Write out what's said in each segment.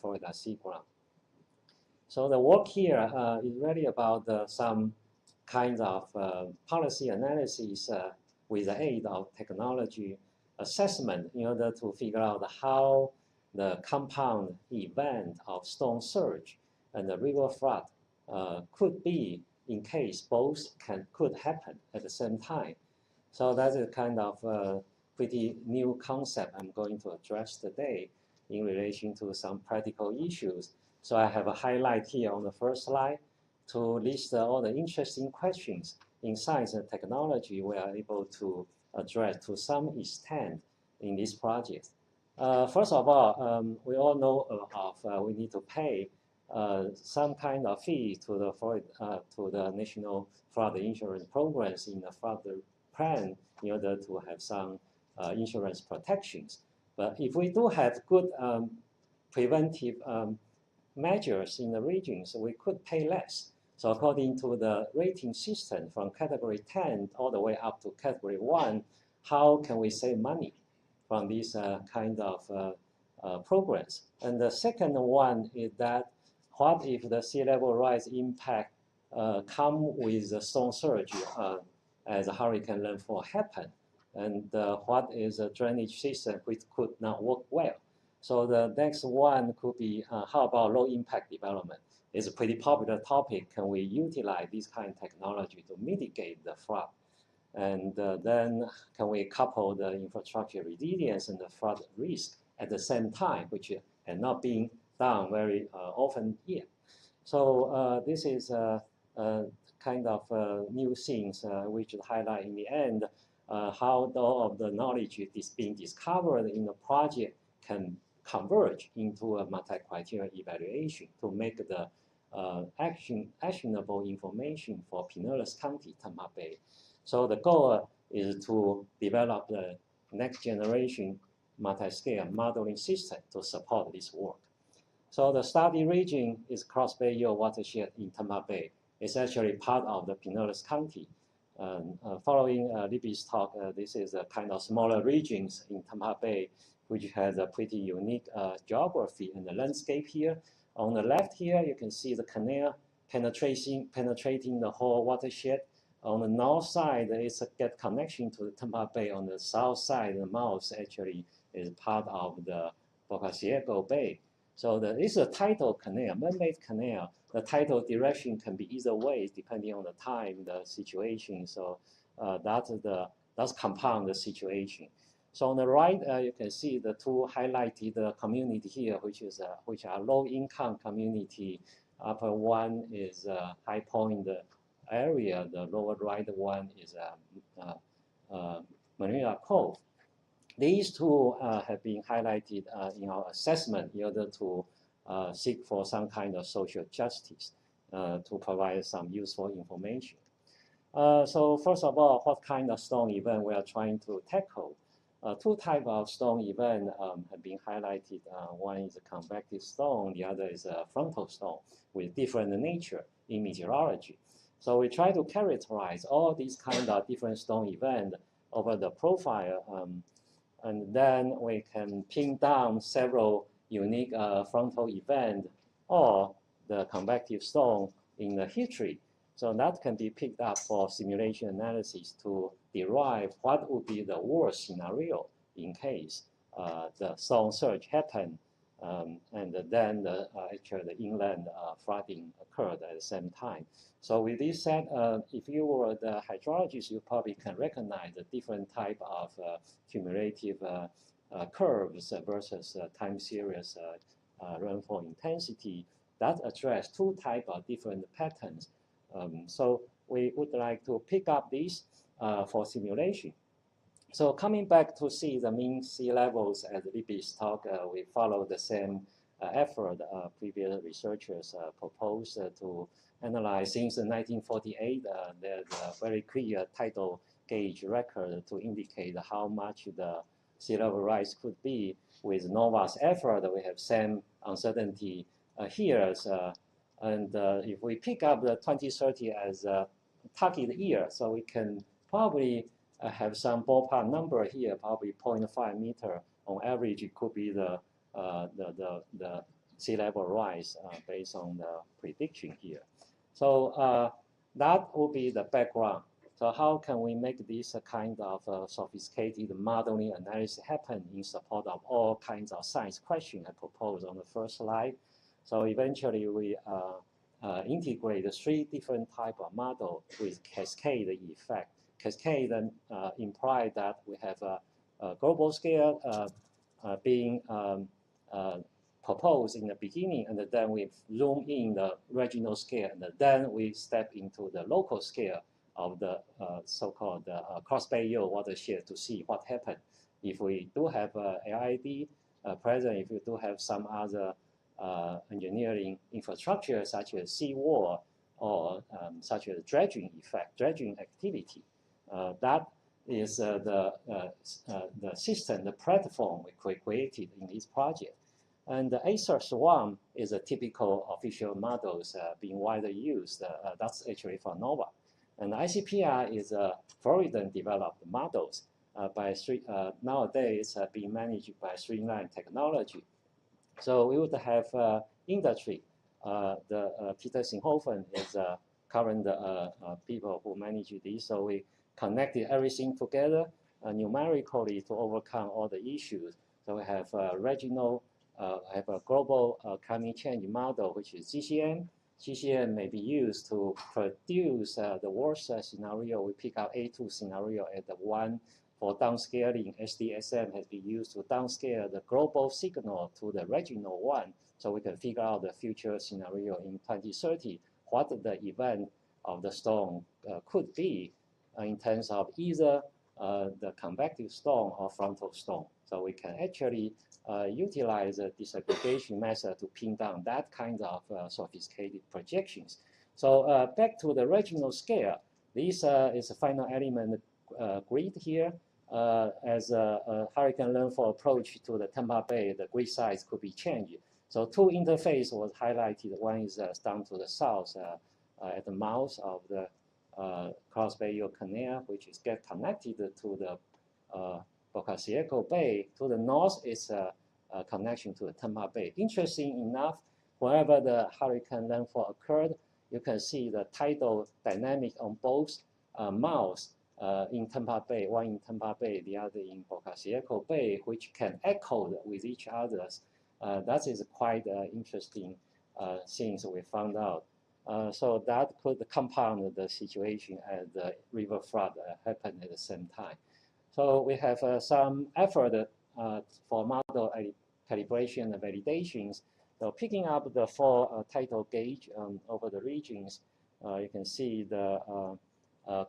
Florida sea ground. So the work here is really about some kinds of policy analysis with the aid of technology assessment in order to figure out how the compound event of storm surge and the river flood could be in case both could happen at the same time. So that's a kind of pretty new concept I'm going to address today in relation to some practical issues. So I have a highlight here on the first slide to list all the interesting questions in science and technology we are able to address to some extent in this project. First of all, we all know we need to pay some kind of fee to the national flood insurance programs in the flood plan in order to have some insurance protections. But if we do have good preventive measures in the regions, we could pay less. So according to the rating system from category 10 all the way up to category 1, how can we save money from these kind of programs? And the second one is that what if the sea level rise impact come with the storm surge as a hurricane landfall happen? And what is a drainage system which could not work well? So the next one could be how about low impact development? It's a pretty popular topic. Can we utilize this kind of technology to mitigate the flood? And then can we couple the infrastructure resilience and the flood risk at the same time, which are not being done very often here. So this is kind of new things which highlight in the end how all of the knowledge is being discovered in the project can converge into a multi-criteria evaluation to make the actionable information for Pinellas County, Tampa Bay. So the goal is to develop the next generation multi-scale modeling system to support this work. So the study region is Cross Bay Yield watershed in Tampa Bay. It's actually part of the Pinellas County. Following Libby's talk, this is a kind of smaller regions in Tampa Bay, which has a pretty unique geography and the landscape here. On the left here, you can see the canal penetrating the whole watershed. On the north side, it's a get connection to the Tampa Bay. On the south side, the mouth actually is part of the Boca Ciego Bay. So it's a tidal canal, man-made canal. The tidal direction can be either way depending on the time, the situation. So that's compound the situation. So on the right, you can see the two highlighted community here, which are low-income community. Upper one is High Point area. The lower right one is Marina Cove. These two have been highlighted in our assessment in order to seek for some kind of social justice to provide some useful information. So first of all, what kind of storm event we are trying to tackle? Two types of storm event have been highlighted. One is a convective storm, the other is a frontal storm with different nature in meteorology. So we try to characterize all these kind of different storm events over the profile, and then we can pin down several unique frontal events or the convective storm in the history. So that can be picked up for simulation analysis to derive what would be the worst scenario in case the storm surge happened and then actually the inland flooding occurred at the same time. So with this said, if you were the hydrologist, you probably can recognize the different type of cumulative curves versus time series rainfall intensity that address two types of different patterns. So we would like to pick up these for simulation. So coming back to see the mean sea levels as Libby's talk, we follow the same effort previous researchers proposed to analyze since 1948. There's a very clear tidal gauge record to indicate how much the sea level rise could be. With NOVA's effort, we have same uncertainty here. And if we pick up the 2030 as a target year, so we can probably have some ballpark number here, probably 0.5 meter on average. It could be the sea level rise based on the prediction here. So that will be the background. So how can we make this kind of sophisticated modeling analysis happen in support of all kinds of science questions I proposed on the first slide? So eventually we integrate the 3 different types of model with cascade effect. Cascade implies that we have a global scale being proposed in the beginning, and then we zoom in the regional scale, and then we step into the local scale of the so-called cross-bay yield watershed to see what happened. If we do have LID present, if we do have some other engineering infrastructure such as seawall or such as dredging effect, dredging activity, that is the system, the platform we created in this project. And the ADCIRC+SWAN is a typical official models being widely used. That's actually for NOVA. And ICPR is a Floridan developed models nowadays being managed by Streamline Technology. So we would have industry. Peter Sinhofen is current people who manage this. So we connected everything together numerically to overcome all the issues. So we have regional, have a global climate change model, which is GCM. GCM may be used to produce the worst scenario. We pick out A2 scenario at the 1 for downscaling. SDSM has been used to downscale the global signal to the regional 1, so we can figure out the future scenario in 2030, what the event of the storm could be in terms of either the convective storm or frontal storm. So we can actually utilize the disaggregation method to pin down that kind of sophisticated projections. So back to the regional scale, this is a final element grid here. As a hurricane landfall approach to the Tampa Bay, the grid size could be changed. So 2 interfaces was highlighted. One is down to the south at the mouth of the Cross Bay Yield Canal, which is get connected to the Boca Chica Bay. To the north is a connection to the Tampa Bay. Interesting enough, wherever the hurricane landfall occurred, you can see the tidal dynamic on both mouths in Tampa Bay, one in Tampa Bay, the other in Boca Chica Bay, which can echo with each other. That is quite interesting things we found out. So that could compound the situation as the river flood happened at the same time. So we have some effort for model calibration and validations. So picking up the 4 tidal gauge over the regions, you can see the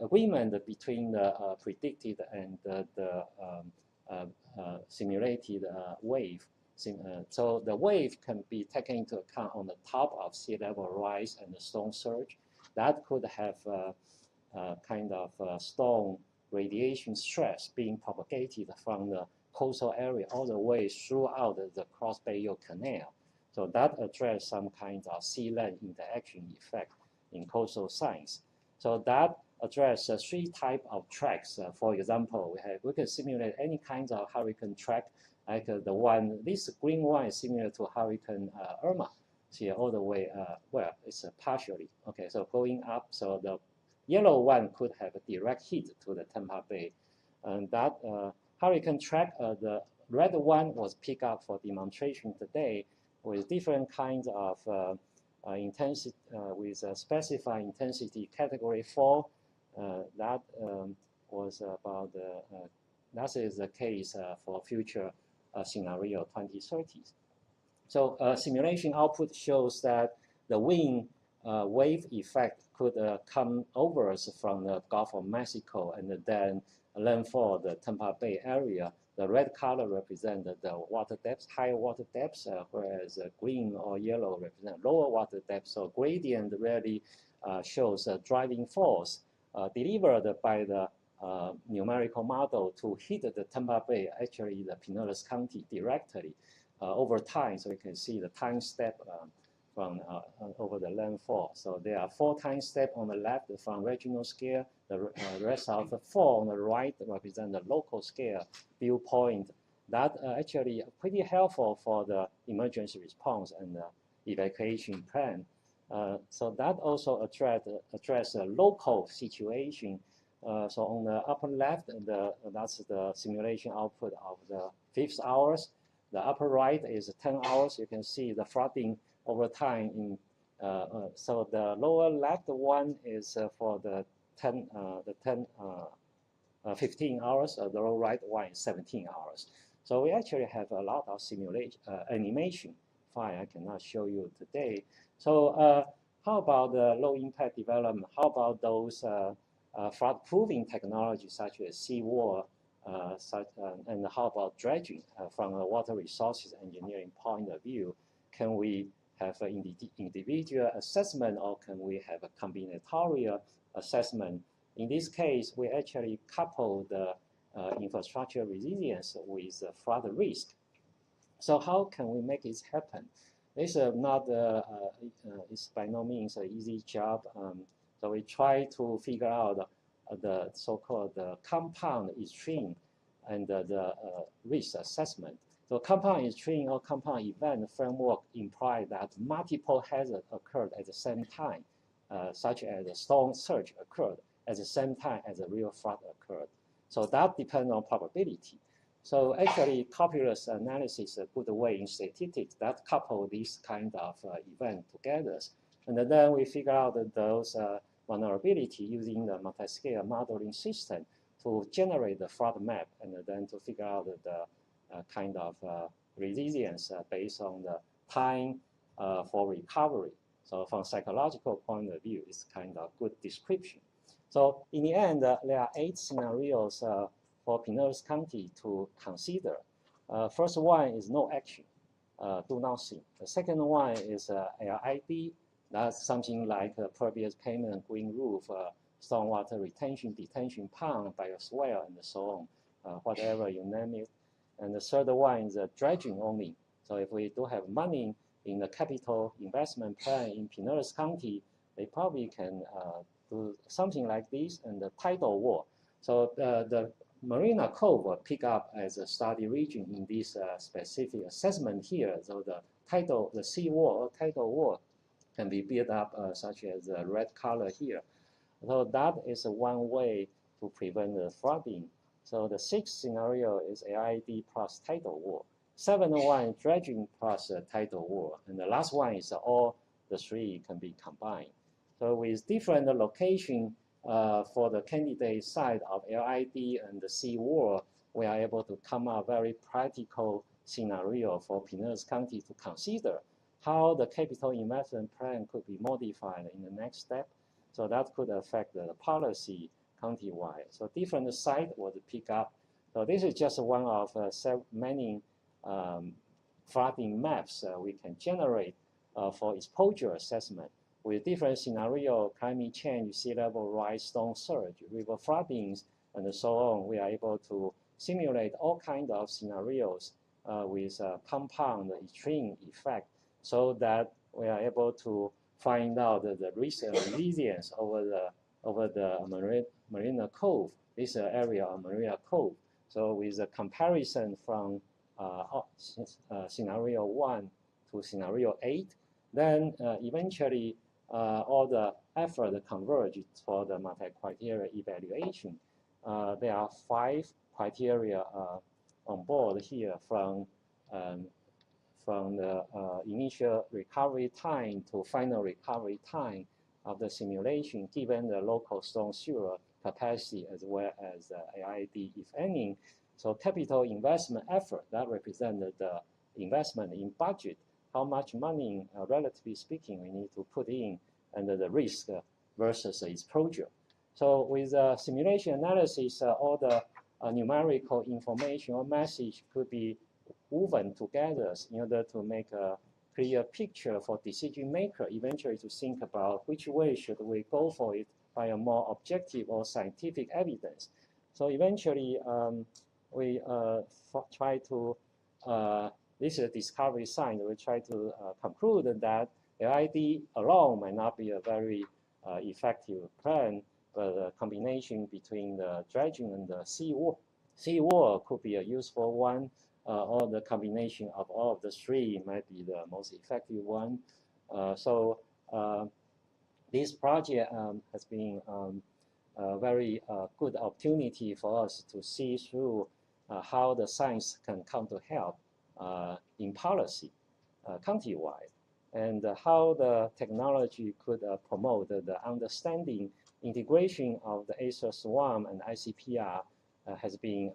agreement between the predicted and the simulated wave. So the wave can be taken into account on the top of sea level rise and the storm surge. That could have kind of storm radiation stress being propagated from the coastal area all the way throughout the Cross Bay Yield Canal. So that addresses some kind of sea land interaction effect in coastal science. So that addresses 3 types of tracks. For example, we can simulate any kind of hurricane track, like the one, this green one is similar to Hurricane Irma. See all the way, well, it's partially. Okay, so going up, so the yellow one could have a direct hit to the Tampa Bay. And that hurricane track, the red one was picked up for demonstration today with different kinds of intensity, with a specified intensity category 4. That was about that is the case for future scenario 2030. So simulation output shows that the wind wave effect could come over from the Gulf of Mexico and then landfall the Tampa Bay area. The red color represents the water depth, higher water depths, whereas green or yellow represent lower water depth. So gradient really shows a driving force delivered by the numerical model to hit the Tampa Bay, actually the Pinellas County directly over time. So you can see the time step from over the landfall. So there are 4 time steps on the left from regional scale. The rest of the 4 on the right represent the local scale viewpoint that actually pretty helpful for the emergency response and evacuation plan. So that also address a local situation. So on the upper left, that's the simulation output of the 5 hours. The upper right is 10 hours. You can see the flooding over time. So the lower left one is for the 15 hours. The lower right one is 17 hours. So we actually have a lot of simulation animation file I cannot show you today. So how about the low impact development? How about those flood proofing technologies such as seawall, and how about dredging from a water resources engineering point of view? Can we have an individual assessment, or can we have a combinatorial assessment? In this case, we actually couple the infrastructure resilience with flood risk. So how can we make it happen? This is it's by no means an easy job. So we try to figure out the so-called compound extreme and the risk assessment. So compound extreme or compound event framework implies that multiple hazards occurred at the same time, such as a storm surge occurred at the same time as a real flood occurred. So that depends on probability. So actually, calculus analysis is a good way in statistics that couple these kind of event together. And then we figure out those vulnerability using the multiscale modeling system to generate the flood map, and then to figure out the kind of resilience based on the time for recovery. So from psychological point of view, it's kind of good description. So in the end, there are 8 scenarios for Pinellas County to consider. First one is no action, do nothing. The second one is LID. That's something like pervious pavement, green roof, stormwater retention, detention pond, bioswale, and so on, whatever you name it. And the third one is dredging only. So if we do have money in the capital investment plan in Pinellas County, they probably can do something like this, and the tidal wall. So the Marina Cove will pick up as a study region in this specific assessment here. So the seawall or tidal wall can be built up such as the red color here. So that is one way to prevent the flooding. So the 6th scenario is LID plus tidal wall. 7th one, dredging plus tidal wall. And the last one is all the 3 can be combined. So with different location for the candidate side of LID and the seawall, we are able to come up very practical scenario for Pinellas County to consider how the capital investment plan could be modified in the next step. So that could affect the policy countywide. So different sites would pick up. So this is just one of many flooding maps we can generate for exposure assessment. With different scenario, climate change, sea level rise, storm surge, river floodings, and so on, we are able to simulate all kinds of scenarios with compound extreme effect, so that we are able to find out the risk and resilience over the Marina Cove, this area of Marina Cove. So with a comparison from scenario 1 to scenario 8, then eventually all the effort converge for the multi-criteria evaluation. There are 5 criteria on board here from the initial recovery time to final recovery time of the simulation, given the local storm sewer capacity as well as AID, if any. So capital investment effort, that represented the investment in budget, how much money, relatively speaking, we need to put in, and the risk versus exposure. So with simulation analysis, all the numerical information or message could be woven together in order to make a clear picture for decision maker eventually to think about which way should we go for it by a more objective or scientific evidence. So eventually we try to, this is a discovery sign, we try to conclude that LID alone might not be a very effective plan, but a combination between the dredging and the seawall could be a useful one, or the combination of all of the three might be the most effective one. So this project has been a very good opportunity for us to see through how the science can come to help in policy countrywide, and how the technology could promote the understanding integration of the ADCIRC+SWAN and ICPR has been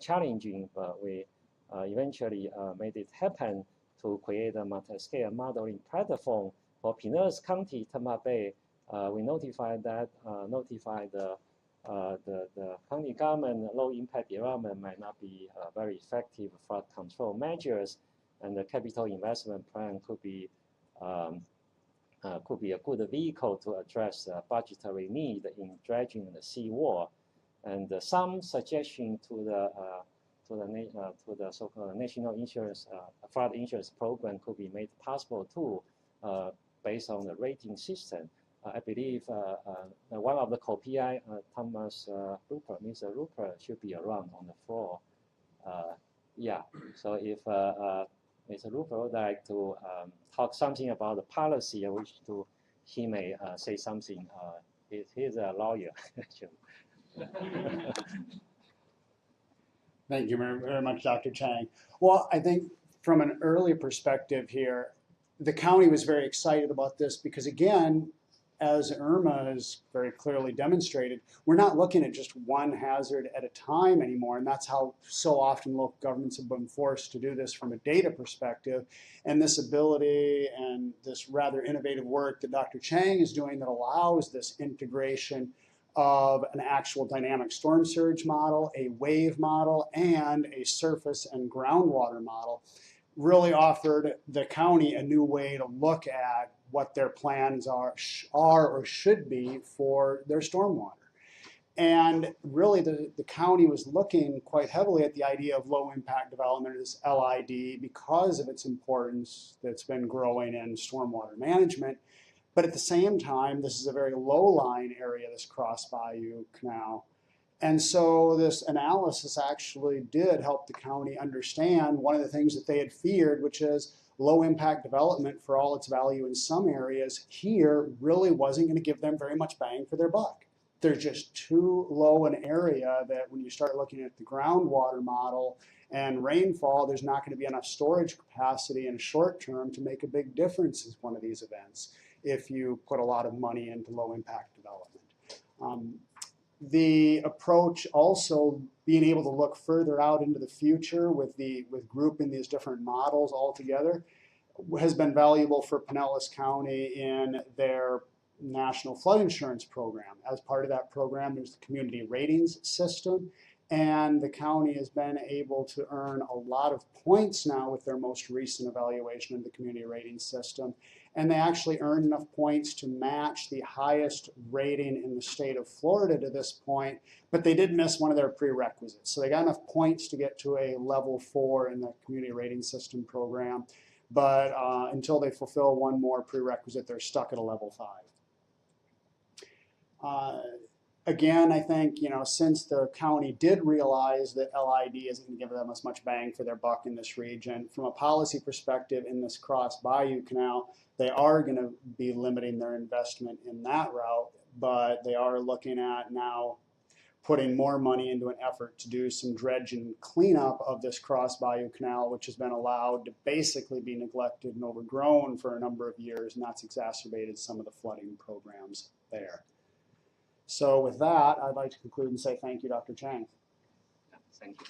challenging, but we eventually made it happen to create a multi-scale modeling platform for Pinellas County, Tampa Bay. We notified the county government low impact development might not be very effective flood control measures, and the capital investment plan could be a good vehicle to address budgetary need in dredging the seawall. And some suggestion to the so-called national insurance flood insurance program could be made possible too, based on the rating system. I believe one of the co-PI, Thomas Ruppert, Mr. Ruppert, should be around on the floor. Yeah, so if Mr. Ruppert would like to talk something about the policy, I wish to, he may say something. He's a lawyer, actually. Thank you very much, Dr. Chang. Well, I think from an early perspective here, the county was very excited about this because, again, as Irma has very clearly demonstrated, we're not looking at just one hazard at a time anymore, and that's how so often local governments have been forced to do this from a data perspective. And this ability and this rather innovative work that Dr. Chang is doing that allows this integration of an actual dynamic storm surge model, a wave model, and a surface and groundwater model really offered the county a new way to look at what their plans are or should be for their stormwater. And really the county was looking quite heavily at the idea of low impact development, as LID, because of its importance that's been growing in stormwater management. But at the same time, this is a very low-lying area, this Cross Bayou Canal. And so this analysis actually did help the county understand one of the things that they had feared, which is low impact development for all its value in some areas here really wasn't going to give them very much bang for their buck. They're just too low an area that when you start looking at the groundwater model and rainfall, there's not going to be enough storage capacity in a short term to make a big difference as one of these events if you put a lot of money into low impact development. The approach also being able to look further out into the future with grouping these different models all together has been valuable for Pinellas County in their national flood insurance program. As part of that program, there's the community ratings system, and the county has been able to earn a lot of points now with their most recent evaluation of the community rating system. And they actually earned enough points to match the highest rating in the state of Florida to this point, but they did miss one of their prerequisites. So they got enough points to get to a level 4 in the community rating system program, but until they fulfill one more prerequisite, they're stuck at a level 5. Again, I think, since the county did realize that LID isn't going to give them as much bang for their buck in this region, from a policy perspective in this Cross Bayou Canal, they are going to be limiting their investment in that route, but they are looking at now putting more money into an effort to do some dredge and cleanup of this Cross Bayou Canal, which has been allowed to basically be neglected and overgrown for a number of years, and that's exacerbated some of the flooding programs there. So with that, I'd like to conclude and say thank you, Dr. Chang. Thank you.